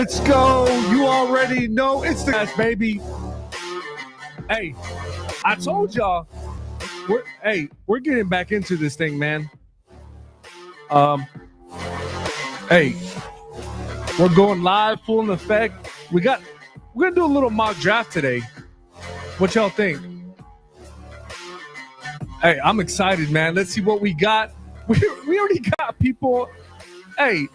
Let's go. You already know it's the Cast, baby. Hey, I told y'all, we're getting back into this thing, man. Um, hey, we're going live, full in effect. We're gonna do a little mock draft today. What y'all think? Hey, I'm excited, man. Let's see what we got. We already got people. Hey,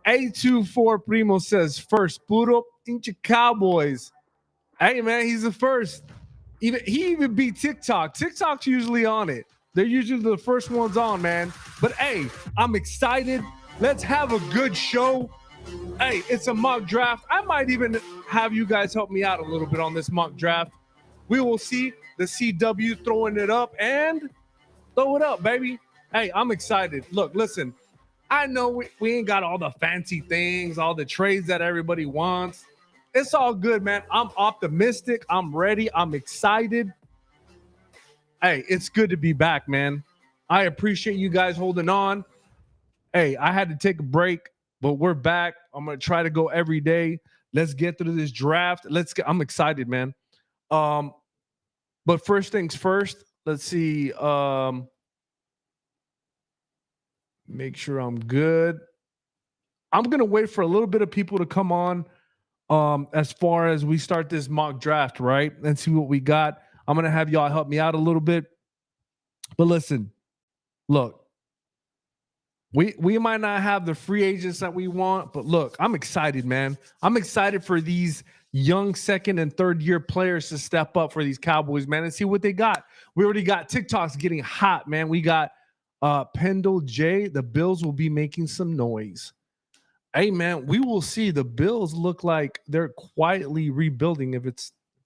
A24 Primo says first, puro pinche Cowboys. Hey, man, he's the first. He even beat TikTok. TikTok's usually on it. They're usually the first ones on, man. But hey, I'm excited. Let's have a good show. Hey, it's a mock draft. I might even have you guys help me out a little bit on this mock draft. We will see the CW throwing it up and throw it up, baby. Hey, I'm excited. Look, listen, I know we ain't got all the fancy things, all the trades that everybody wants. It's all good, man. I'm optimistic. I'm ready. I'm excited. Hey, it's good to be back, man. I appreciate you guys holding on. Hey, I had to take a break, but we're back. I'm gonna try to go every day. Let's get through this draft. I'm excited, man. But first things first, let's see. Make sure I'm good. I'm gonna wait for a little bit of people to come on. As far as we start this mock draft, right? And see what we got. I'm gonna have y'all help me out a little bit. But listen, look, we might not have the free agents that we want, but look, I'm excited, man. I'm excited for these young second and third year players to step up for these Cowboys, man, and see what they got. We already got TikToks getting hot, man. We got Pendle J. The Bills will be making some noise. Hey, man, we will see. The Bills look like they're quietly rebuilding. If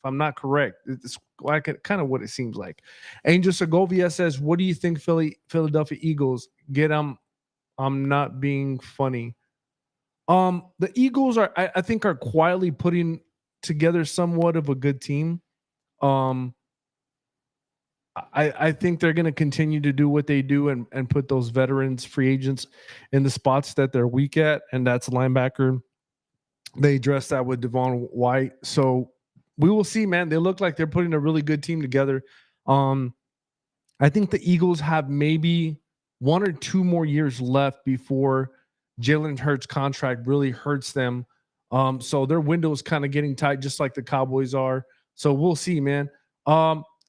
I'm not correct, it's like kind of what it seems like. Angel Segovia says, "What do you think, Philadelphia Eagles get them?" I'm not being funny. The Eagles I think are quietly putting together somewhat of a good team. Um, I think they're going to continue to do what they do and put those veterans, free agents, in the spots that they're weak at, and that's linebacker. They addressed that with Devon White, so we will see, man. They look like they're putting a really good team together. I think the Eagles have maybe 1 or 2 more years left before Jalen Hurts' contract really hurts them. So their window is kind of getting tight, just like the Cowboys are. So we'll see, man.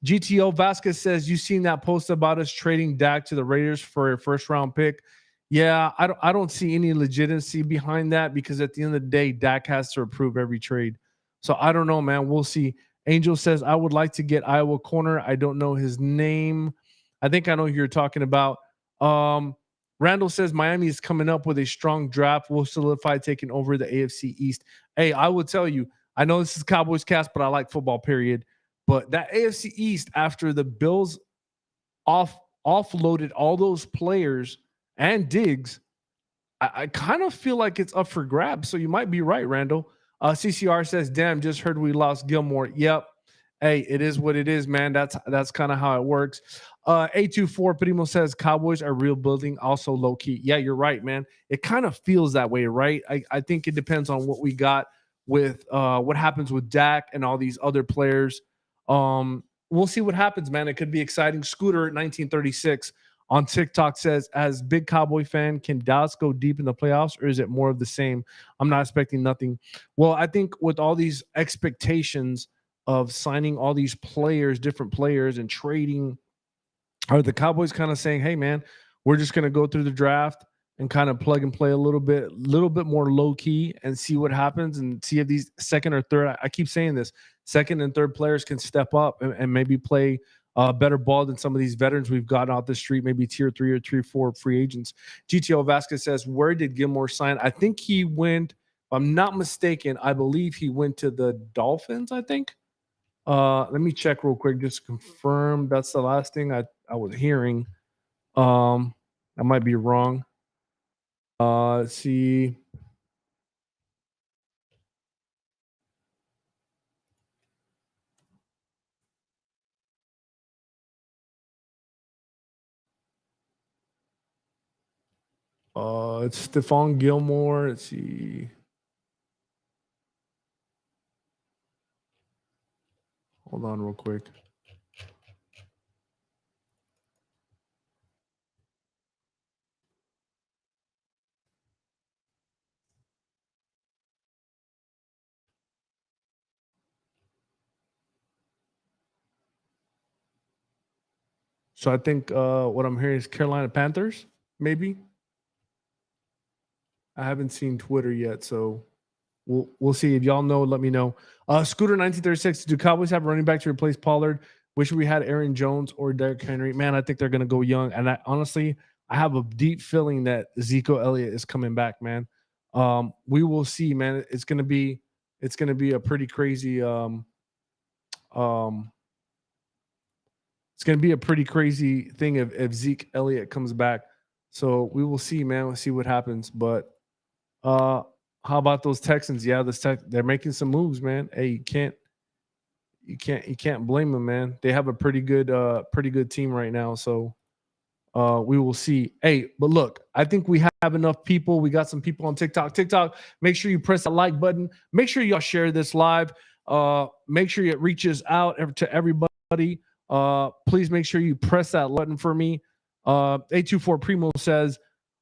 GTO Vasquez says, "You seen that post about us trading Dak to the Raiders for a first round pick?" Yeah, I don't see any legitimacy behind that because at the end of the day, Dak has to approve every trade. So I don't know, man. We'll see. Angel says, "I would like to get Iowa corner. I don't know his name. I think I know who you're talking about." Randall says, "Miami is coming up with a strong draft. Will solidify taking over the AFC East." Hey, I will tell you, I know this is Cowboys Cast, but I like football, period. But that AFC East, after the Bills offloaded all those players and Diggs, I kind of feel like it's up for grabs. So you might be right, Randall. CCR says, "Damn, just heard we lost Gilmore." Yep. Hey, it is what it is, man. That's kind of how it works. A24 Primo says Cowboys are rebuilding, also low key. Yeah, you're right, man. It kind of feels that way, right? I think it depends on what we got with what happens with Dak and all these other players. We'll see what happens, man. It could be exciting. Scooter at 1936 on TikTok says, "As big Cowboy fan, can Dallas go deep in the playoffs, or is it more of the same? I'm not expecting nothing." Well, I think with all these expectations of signing all these players, different players, and trading, are the Cowboys kind of saying, "Hey, man, we're just going to go through the draft and kind of plug and play a little bit more low key and see what happens and see if these second or third, I keep saying this, second and third players can step up and maybe play better ball than some of these veterans we've got out the street, maybe tier 3 or tier 4 free agents." GTO Vasquez says, "Where did Gilmore sign?" I think he went, if I'm not mistaken, I believe he went to the Dolphins, I think. Let me check real quick just to confirm. That's the last thing I was hearing. I might be wrong. Let's see. It's Stephon Gilmore. Let's see. Hold on, real quick. So I think what I'm hearing is Carolina Panthers, maybe. I haven't seen Twitter yet, so we'll see. If y'all know, let me know. Scooter 1936. Do Cowboys have a running back to replace Pollard? Wish we had Aaron Jones or Derrick Henry. Man, I think they're gonna go young. And I honestly, I have a deep feeling that Ezekiel Elliott is coming back, man. We will see, man. It's gonna be a pretty crazy um it's gonna be a pretty crazy thing if Zeke Elliott comes back. So we will see, man. We'll see what happens. But uh, how about those Texans? Yeah, they're making some moves, man. Hey, you can't blame them, man. They have a pretty good team right now. So we will see. Hey, but look, I think we have enough people. We got some people on TikTok. TikTok, make sure you press the like button. Make sure y'all share this live. Make sure it reaches out to everybody. Please make sure you press that button for me. 824 Primo says,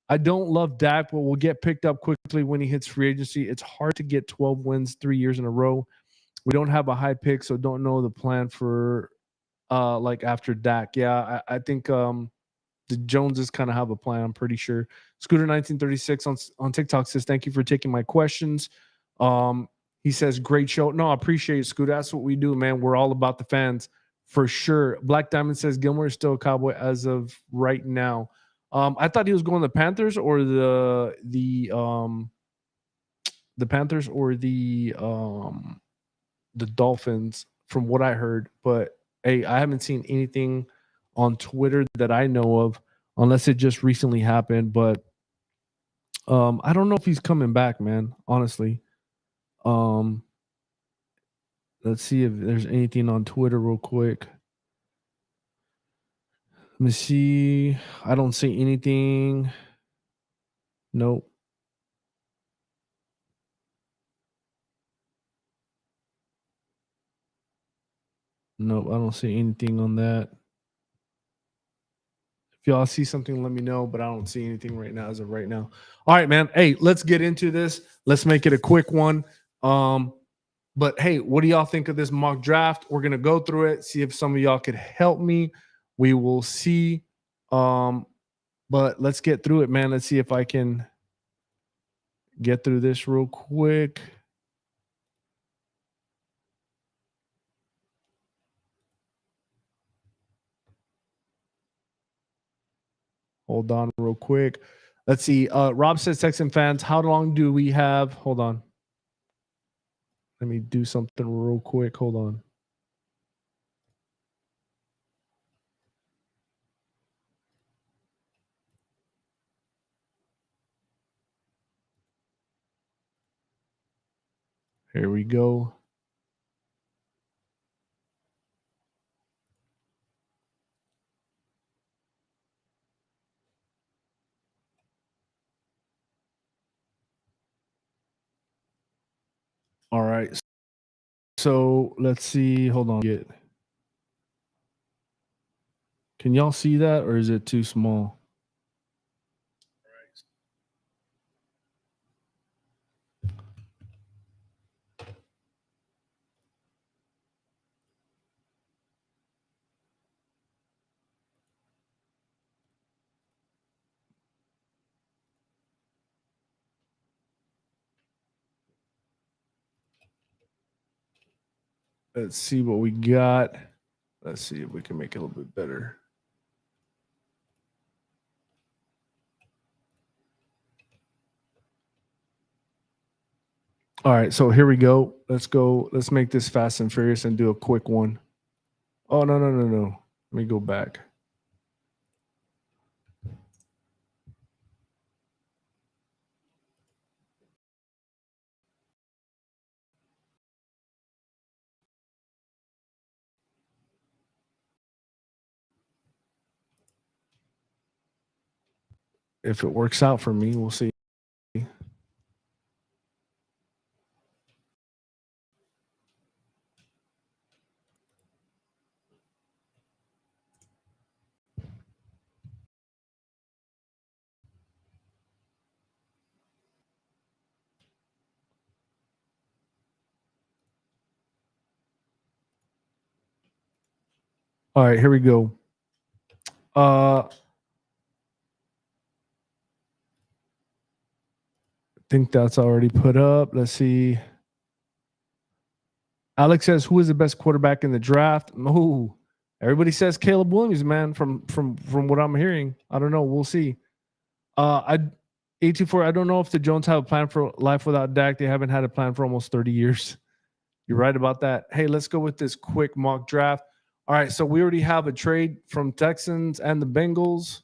I don't love Dak, but will get picked up quickly when he hits free agency. It's hard to get 12 wins 3 years in a row. We don't have a high pick, so don't know the plan for like after Dak. Yeah, I think the Joneses kind of have a plan. I'm pretty sure. Scooter 1936 on TikTok says, "Thank you for taking my questions." He says, "Great show." No, I appreciate it, Scooter. That's what we do, man. We're all about the fans for sure. Black Diamond says Gilmore is still a Cowboy as of right now. I thought he was going to the Panthers or the Panthers or the Dolphins, from what I heard. But hey, I haven't seen anything on Twitter that I know of, unless it just recently happened. But I don't know if he's coming back, man. Honestly, um, let's see if there's anything on Twitter real quick. Let me see. I don't see anything. Nope. Nope. I don't see anything on that. If y'all see something, let me know. But I don't see anything right now as of right now. All right, man. Hey, let's get into this. Let's make it a quick one. But hey, what do y'all think of this mock draft? We're gonna go through it, see if some of y'all could help me. We will see. But let's get through it, man. Let's see if I can get through this real quick. Hold on real quick. Let's see. Rob says, Texan fans, how long do we have? Hold on. Let me do something real quick. Hold on. Here we go. All right. So let's see. Hold on. Can y'all see that, or is it too small? Let's see what we got. Let's see if we can make it a little bit better. All right, so here we go. Let's go. Let's make this fast and furious and do a quick one. Oh, no. Let me go back. If it works out for me, we'll see. All right, here we go. I think that's already put up. Let's see. Alex says, "Who is the best quarterback in the draft?" Oh, everybody says Caleb Williams, man. From what I'm hearing, I don't know. We'll see. I 84. I don't know if the Jones have a plan for life without Dak. They haven't had a plan for almost 30 years. You're right about that. Hey, let's go with this quick mock draft. All right, so we already have a trade from Texans and the Bengals,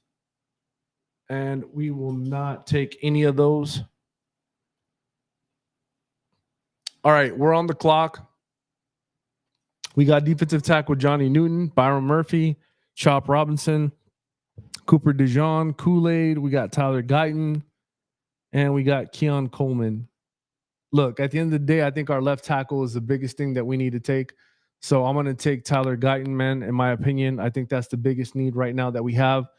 and we will not take any of those. All right, we're on the clock. We got defensive tackle Johnny Newton, Byron Murphy, Chop Robinson, Cooper DeJean, Kool-Aid. We got Tyler Guyton, and we got Keon Coleman. Look, at the end of the day, I think our left tackle is the biggest thing that we need to take. So I'm going to take Tyler Guyton, man. In my opinion, I think that's the biggest need right now that we have.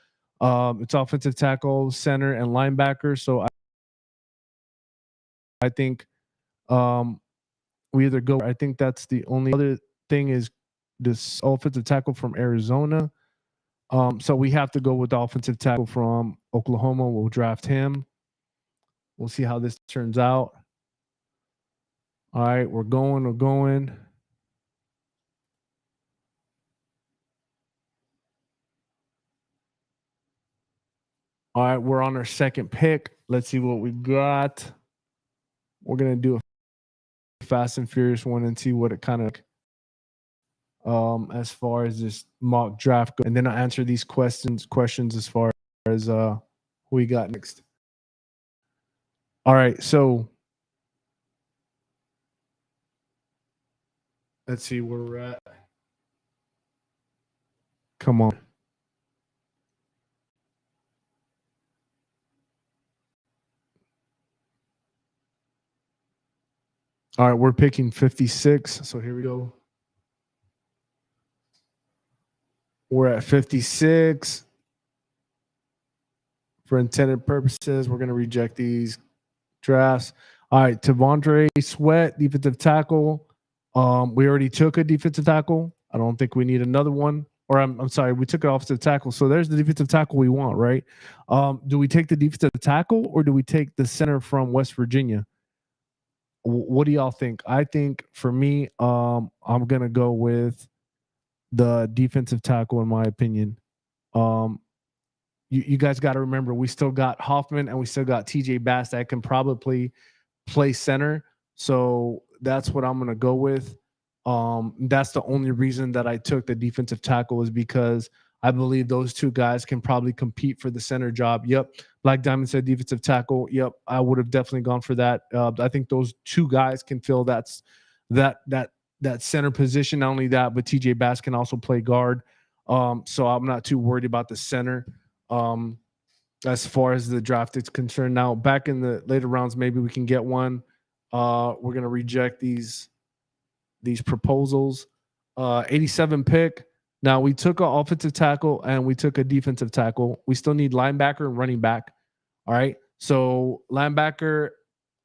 It's offensive tackle, center, and linebacker. So I think we either go. I think that's the only other thing is this offensive tackle from Arizona. So we have to go with the offensive tackle from Oklahoma. We'll draft him. We'll see how this turns out. All right, we're going. All right, we're on our second pick. Let's see what we got. We're gonna do a Fast and Furious one and see what it kind of as far as this mock draft goes. And then I'll answer these questions as far as who we got next. All right, so let's see where we're at. Come on. All right, we're picking 56. So here we go. We're at 56. For intended purposes, we're going to reject these drafts. All right, Tavondre Sweat, defensive tackle. We already took a defensive tackle. I don't think we need another one. Or I'm sorry, we took an offensive tackle. So there's the defensive tackle we want, right? Do we take the defensive tackle or do we take the center from West Virginia? What do y'all think? I think for me, I'm gonna go with the defensive tackle in my opinion. You guys got to remember we still got Hoffman and we still got TJ Bass that can probably play center. So that's what I'm going to go with. That's the only reason that I took the defensive tackle is because I believe those two guys can probably compete for the center job. Yep. Black Diamond said defensive tackle. Yep. I would have definitely gone for that. I think those two guys can fill that center position. Not only that, but TJ Bass can also play guard. So I'm not too worried about the center. As far as the draft is concerned. Now, back in the later rounds, maybe we can get one. We're gonna reject these proposals. 87 pick. Now we took an offensive tackle and we took a defensive tackle. We still need linebacker and running back. All right. So linebacker,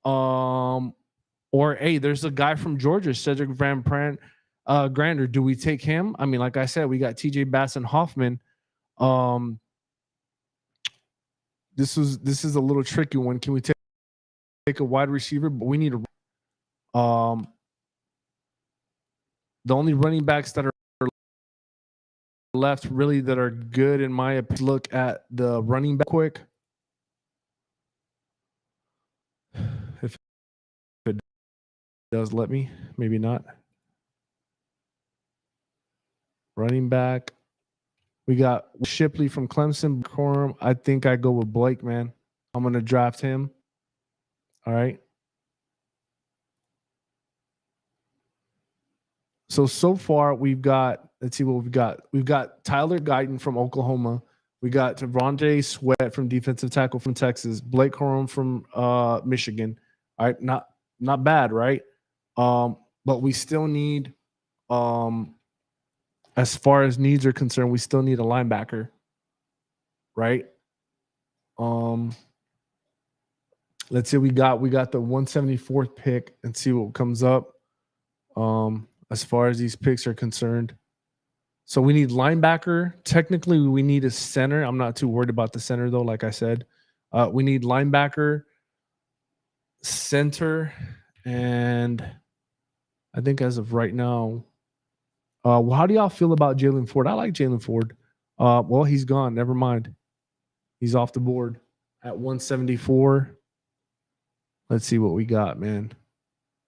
or hey, there's a guy from Georgia, Cedric Van Grander. Do we take him? I mean, like I said, we got TJ Bass and Hoffman. This is a little tricky one. Can we take a wide receiver? But we need a the only running backs that are left really that are good in my opinion. Look at the running back quick. If it does let me, maybe not. Running back. We got Shipley from Clemson. Corum. I think I go with Blake, man. I'm gonna draft him. All right. So far we've got, let's see what we've got. We've got Tyler Guyton from Oklahoma. We got Tavondre Sweat from defensive tackle from Texas. Blake Corum from Michigan. All right, not bad, right? But we still need, as far as needs are concerned, we still need a linebacker, right? Let's see, we got the 174th pick and see what comes up. As far as these picks are concerned. So we need linebacker. Technically, we need a center. I'm not too worried about the center though. Like I said, we need linebacker, center, and I think as of right now, well, how do y'all feel about Jalen Ford? I like Jalen Ford. Well, he's gone. Never mind. He's off the board at 174. Let's see what we got, man.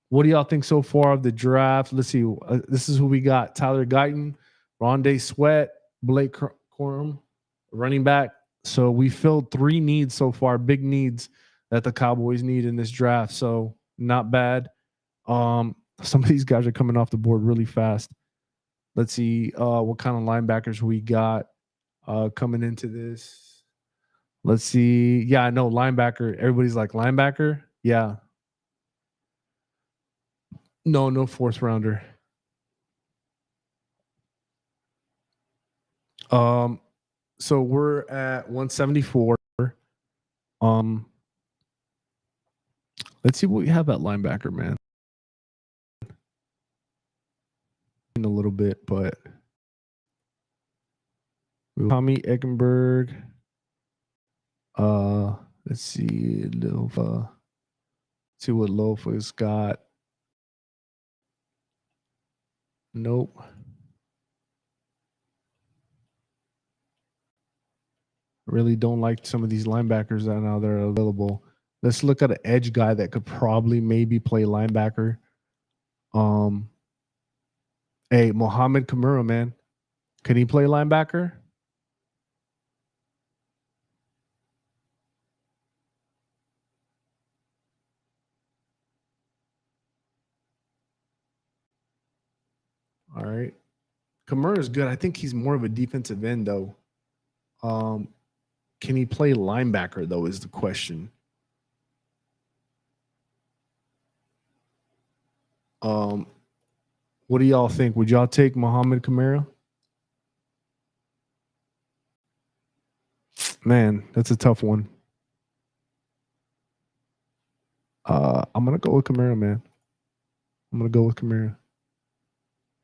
What do y'all think so far of the draft? Let's see. This is who we got: Tyler Guyton, Rondé Sweat, Blake Corum, running back. So we filled 3 needs so far, big needs that the Cowboys need in this draft. So not bad. Some of these guys are coming off the board really fast. Let's see what kind of linebackers we got coming into this. Let's see. Yeah, I know linebacker. Everybody's like linebacker. Yeah. No 4th rounder. So we're at 174. Um, let's see what we have at linebacker, man. In a little bit, but Tommy Eckenberg. Let's see, Lofa. See what Lofa's got. Nope. Really don't like some of these linebackers that now they're available. Let's look at an edge guy that could probably maybe play linebacker. Hey, Mohamed Kamara, man. Can he play linebacker? All right. Kamara is good. I think he's more of a defensive end, though. Can he play linebacker, though, is the question. What do y'all think? Would y'all take Mohamed Kamara? Man, that's a tough one. I'm gonna go with Kamara, man. I'm gonna go with Kamara.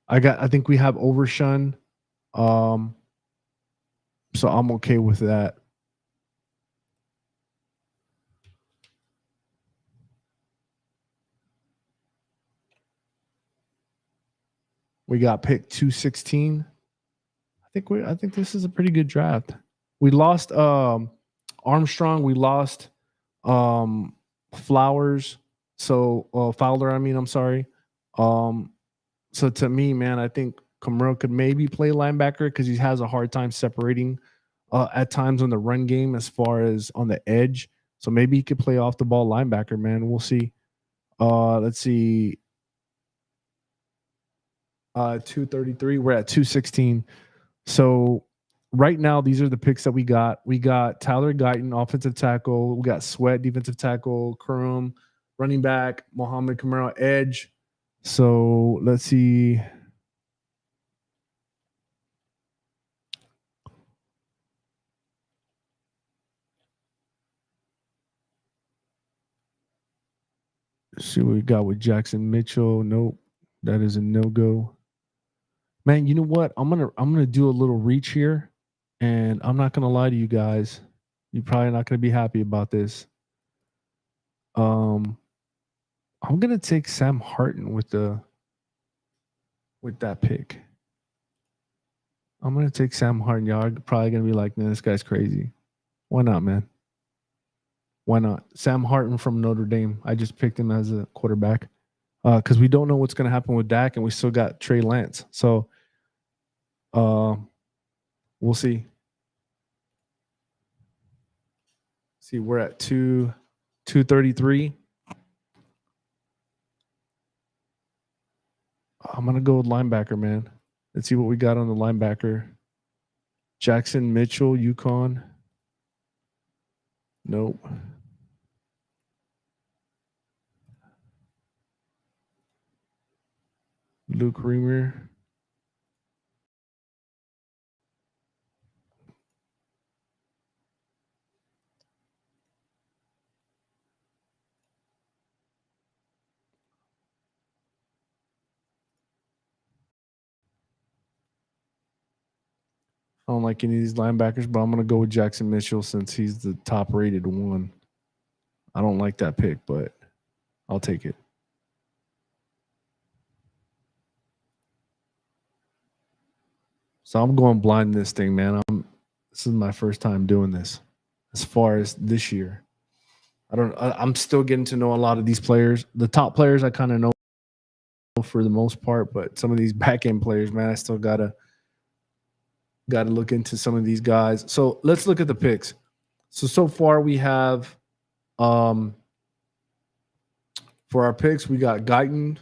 I think we have Overshun. So I'm okay with that. We got pick 216. I think this is a pretty good draft. We lost Armstrong, we lost Flowers. So Fowler, I mean, I'm sorry. So to me, man, I think Kamara could maybe play linebacker because he has a hard time separating at times on the run game as far as on the edge. So maybe he could play off the ball linebacker, man. We'll see. Let's see. 233. We're at 216. So right now, these are the picks that we got. We got Tyler Guyton, offensive tackle. We got Sweat, defensive tackle. Kurum, running back. Mohamed Kamara, edge. So let's see. See what we got with Jackson Mitchell. Nope, that is a no go. Man, you know what? I'm gonna do a little reach here, and I'm not gonna lie to you guys. You're probably not gonna be happy about this. I'm gonna take Sam Harton with that pick. I'm gonna take Sam Harton. Y'all are probably gonna be like, "Man, this guy's crazy." Why not, man? Why not? Sam Harton from Notre Dame. I just picked him as a quarterback because we don't know what's gonna happen with Dak, and we still got Trey Lance. So, we'll see. See, we're at 233. I'm gonna go with linebacker, man. Let's see what we got on the linebacker. Jackson Mitchell, UConn. Nope. Luke Reamer. don't like any of these linebackers, but I'm going to go with Jackson Mitchell since he's the top rated one. I don't like that pick, but I'll take it. So I'm going blind in this thing, man. This is my first time doing this as far as this year. I'm still getting to know a lot of these players. The top players I kind of know for the most part, but some of these back end players, man, I still gotta look into some of these guys. So let's look at the picks. So far we have for our picks, we got Guyton,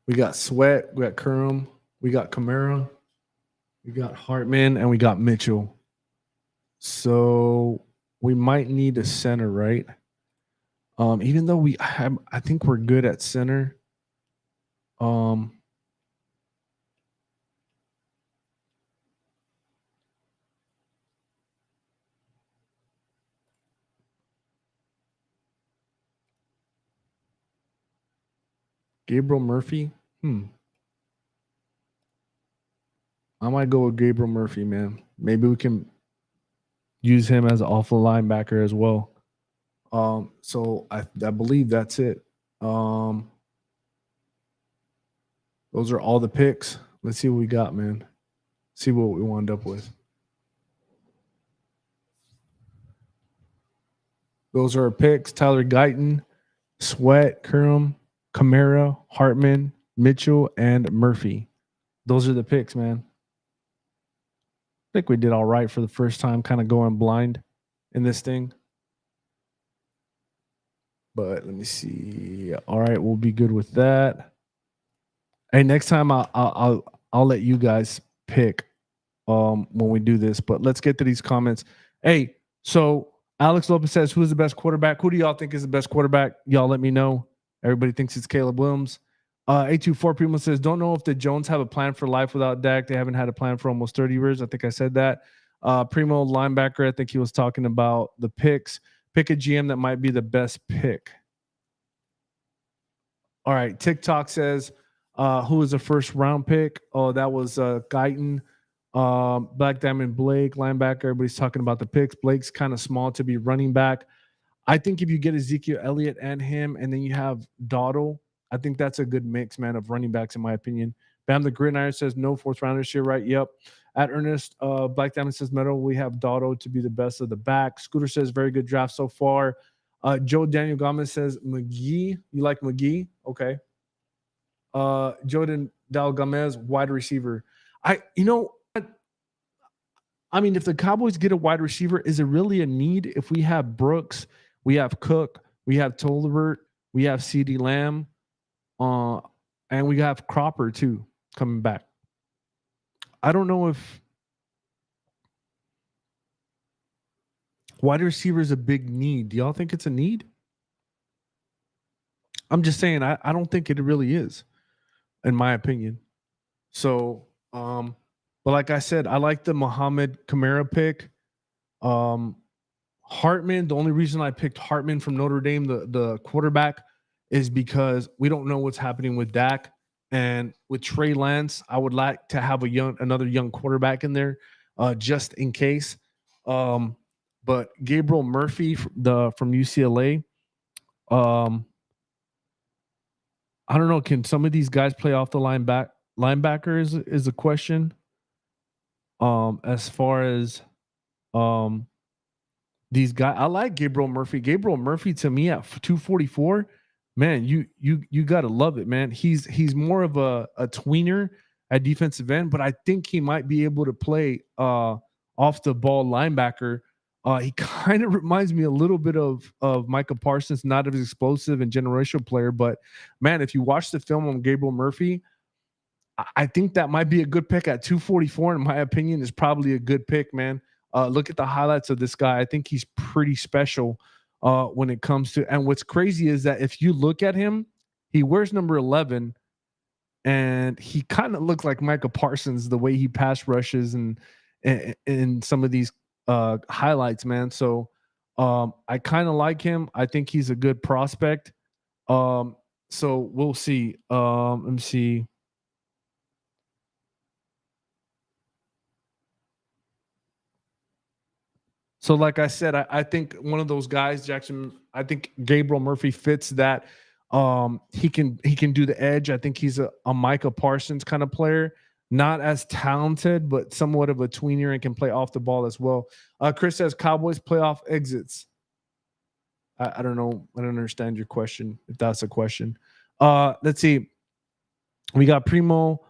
we got Sweat, we got Curran, we got Kamara, we got Hartman, and we got Mitchell. So we might need a center, right? Even though I think we're good at center. Gabriel Murphy. I might go with Gabriel Murphy, man. Maybe we can use him as an alpha linebacker as well. So I believe that's it. Those are all the picks. Let's see what we got, man. See what we wound up with. Those are our picks. Tyler Guyton, Sweat, Curran, Kamara, Hartman, Mitchell, and Murphy. Those are the picks, man. I think we did all right for the first time, kind of going blind in this thing. But let me see. All right, we'll be good with that. Hey, next time I'll let you guys pick when we do this. But let's get to these comments. Hey, so Alex Lopez says, "Who's the best quarterback? Who do y'all think is the best quarterback? Y'all let me know." Everybody thinks it's Caleb Williams. 824 Primo says, "Don't know if the Jones have a plan for life without Dak. They haven't had a plan for almost 30 years." I think I said that. Primo linebacker, I think he was talking about the picks. Pick a GM that might be the best pick. All right. TikTok says, who was the first round pick? Oh, that was Guyton. Black Diamond Blake, linebacker. Everybody's talking about the picks. Blake's kind of small to be running back. I think if you get Ezekiel Elliott and him, and then you have Dottle, I think that's a good mix, man, of running backs, in my opinion. Bam the Gridiron says no fourth rounders here, right? Yep. At Ernest, Black Diamond says Metal, we have Dottle to be the best of the back. Scooter says very good draft so far. Joe Daniel Gomez says McGee. You like McGee? Okay. Jordan Dal Gomez, wide receiver. I mean, if the Cowboys get a wide receiver, is it really a need? If we have Brooks, we have Cook, we have Tolbert, we have CeeDee Lamb, and we have Cropper too coming back. I don't know if wide receiver is a big need. Do y'all think it's a need? I'm just saying, I don't think it really is, in my opinion. So, but like I said, I like the Muhammad Kamara pick. Hartman, the only reason I picked Hartman from Notre Dame, the quarterback, is because we don't know what's happening with Dak. And with Trey Lance, I would like to have another young quarterback in there, just in case. But Gabriel Murphy from UCLA, I don't know. Can some of these guys play off the linebacker is a question. As far as these guys, I like Gabriel Murphy. Gabriel Murphy to me at 244, man, you gotta love it, man. He's more of a tweener at defensive end, but I think he might be able to play off the ball linebacker. He kind of reminds me a little bit of Micah Parsons, not as explosive and generational player, but man, if you watch the film on Gabriel Murphy, I think that might be a good pick at 244. In my opinion, is probably a good pick, man. Look at the highlights of this guy. I think he's pretty special when it comes to. And what's crazy is that if you look at him, he wears number 11, and he kind of looks like Micah Parsons the way he pass rushes and in some of these highlights, man. So I kind of like him. I think he's a good prospect. So we'll see. Let me see. So, like I said, I think one of those guys, Jackson. I think Gabriel Murphy fits that. He can do the edge. I think he's a Micah Parsons kind of player, not as talented, but somewhat of a tweener and can play off the ball as well. Chris says Cowboys playoff exits. I don't know. I don't understand your question. If that's a question, let's see. We got Primo.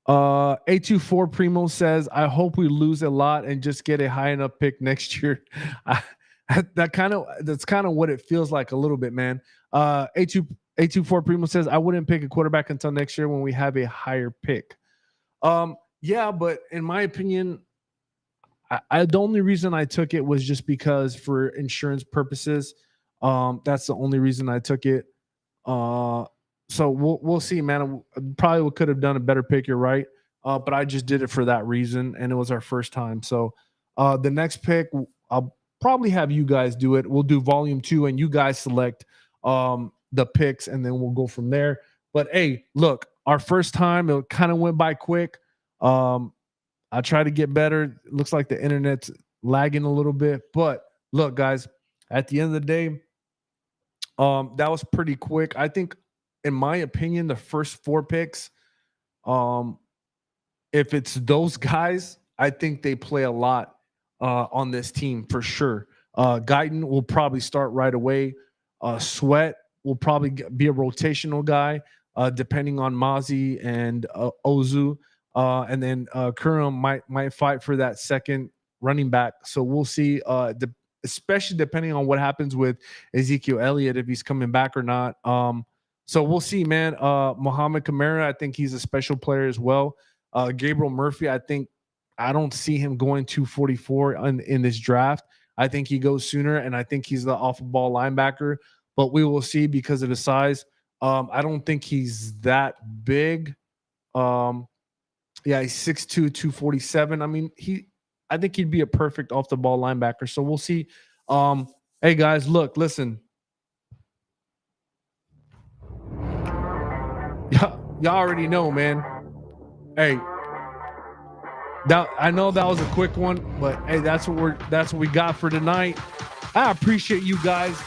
824 Primo says, I hope we lose a lot and just get a high enough pick next year. That's kind of what it feels like a little bit, man. 824 Primo says, I wouldn't pick a quarterback until next year when we have a higher pick. Yeah, but in my opinion, the only reason I took it was just because for insurance purposes. That's the only reason I took it. So we'll see, man. Probably could have done a better pick. You're right, but I just did it for that reason, and it was our first time. So the next pick, I'll probably have you guys do it. We'll do volume 2, and you guys select the picks, and then we'll go from there. But hey, look, our first time, it kind of went by quick. I try to get better. It looks like the internet's lagging a little bit, but look, guys, at the end of the day, that was pretty quick. I think, in my opinion, the first 4 picks, if it's those guys, I think they play a lot on this team for sure. Guyton will probably start right away. Sweat will probably be a rotational guy, depending on Mozzie and Ozu. And then Kurum might fight for that second running back. So we'll see. Especially depending on what happens with Ezekiel Elliott, if he's coming back or not. So we'll see, man. Mohamed Kamara, I think he's a special player as well. Gabriel Murphy, I don't see him going 244 in this draft. I think he goes sooner, and I think he's the off-ball linebacker. But we will see because of his size. I don't think he's that big. Yeah, he's 6'2", 247. I mean, I think he'd be a perfect off-the-ball linebacker. So we'll see. Hey, guys, look, listen. Y'all already know, man. Hey, I know that was a quick one, but hey, that's what we got for tonight. I appreciate you guys.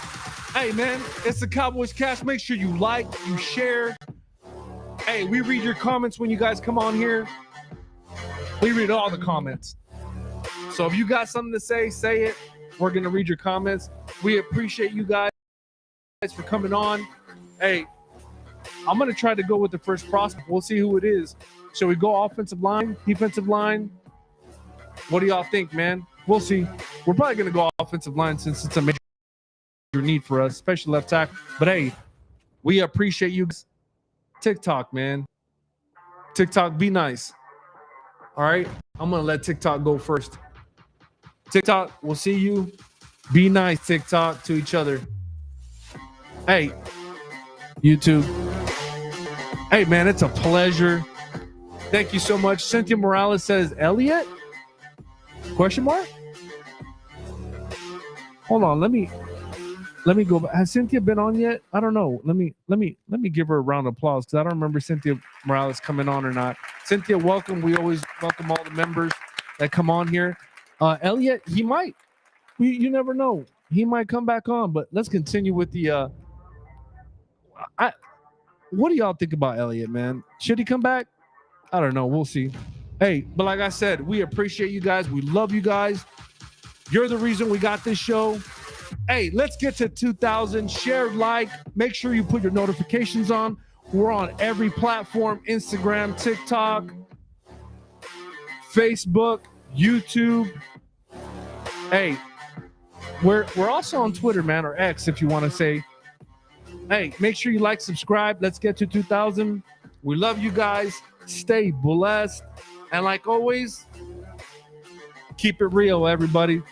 Hey, man, it's the Cowboys Cast. Make sure you like, you share. Hey, we read your comments when you guys come on here. We read all the comments. So if you got something to say it. We're going to read your comments. We appreciate you guys for coming on. Hey, I'm going to try to go with the first prospect. We'll see who it is. Shall we go offensive line, defensive line? What do y'all think, man? We'll see. We're probably going to go offensive line since it's a major need for us, especially left tackle. But hey, we appreciate you guys. TikTok, man. TikTok, be nice. All right? I'm going to let TikTok go first. TikTok, we'll see you. Be nice, TikTok, to each other. Hey, YouTube. Hey, man, it's a pleasure. Thank you so much. Cynthia Morales says, Elliot? Question mark? Hold on, let me go back. Has Cynthia been on yet? I don't know. Let me give her a round of applause because I don't remember Cynthia Morales coming on or not. Cynthia, welcome. We always welcome all the members that come on here. Elliot, he might. You never know. He might come back on, but let's continue with the what do y'all think about Elliot, man? Should he come back? I don't know. We'll see. Hey, but like I said, we appreciate you guys. We love you guys. You're the reason we got this show. Hey, let's get to 2,000. Share, like, make sure you put your notifications on. We're on every platform: Instagram, TikTok, Facebook, YouTube. Hey, we're also on Twitter, man, or X if you want to say. Hey, make sure you like, subscribe. Let's get to 2,000. We love you guys. Stay blessed. And like always, keep it real, everybody.